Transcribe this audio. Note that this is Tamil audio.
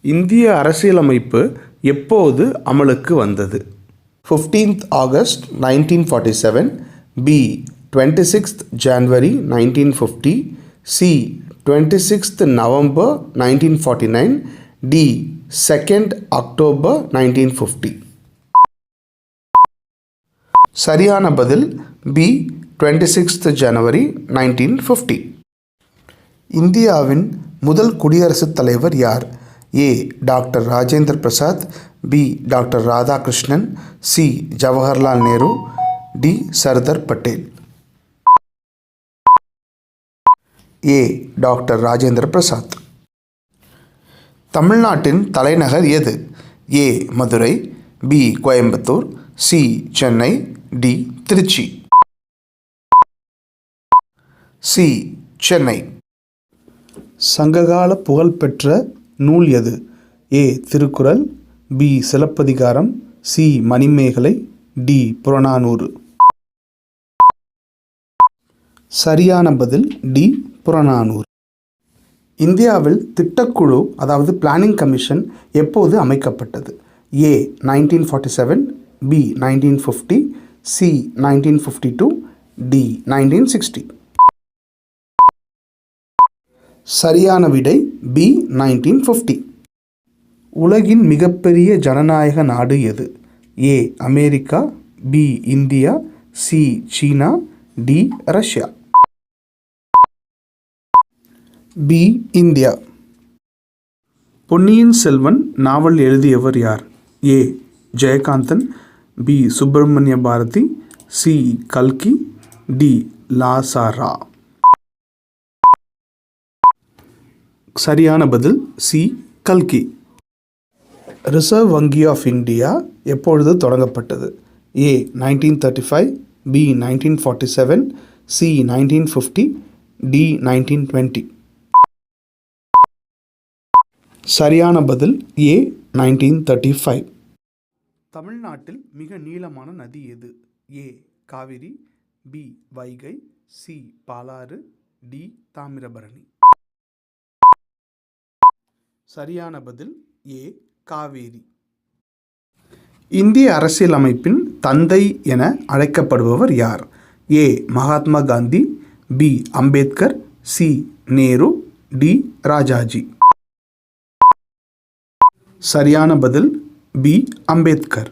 இந்திய அரசியலமைப்பு எப்போது அமலுக்கு வந்தது? 15th August 1947, B 26th January 1950, C 26th November 1949, D 2nd October 1950. சரியான பதில் B 26th January 1950. இந்தியாவின் முதல் குடியரசுத் தலைவர் யார்? A doctor Rajendra Prasad, B doctor Radhakrishnan, C Jawaharlal Nehru, D Sardar Patel. A doctor Rajendra Prasad. தமிழ்நாட்டின் தலைநகர் எது? A Madurai, B Coimbatore, C Chennai, D Trichy. C Chennai. சங்ககால புகழ்பெற்ற நூல் எது? A Thirukkural, B Silappatikaram, C Manimekalai, D Purananuru. சரியான பதில் D புறநானூறு. இந்தியாவில் திட்டக்குழு அதாவது பிளானிங் கமிஷன் எப்போது அமைக்கப்பட்டது? A 1947, B 1950, C 1952, D 1960. சரியான விடை B 1950. உலகின் மிகப்பெரிய ஜனநாயக நாடு எது? A America, B India, C சீனா, D Russia. B India. Ponniyin Selvan நாவல் எழுதியவர் யார்? A Jayakanthan, B Subramaniya Bharathi, C கல்கி, D லாசாரா. சரியான பதில் C கல்கி. ரிசர்வ் வங்கி ஆஃப் இந்தியா எப்பொழுது தொடங்கப்பட்டது? A 1935, B 1947, C 1950, D 1920. சரியான பதில் A 1935. தமிழ்நாட்டில் மிக நீளமான நதி எது? A Kaveri, B Vaigai, C Palar, D Thamirabarani. சரியான பதில் A காவேரி. இந்திய அரசியலமைப்பின் தந்தை என அழைக்கப்படுபவர் யார்? A Mahatma Gandhi, B Ambedkar, C Nehru, D Rajaji. சரியான பதில் B அம்பேத்கர்.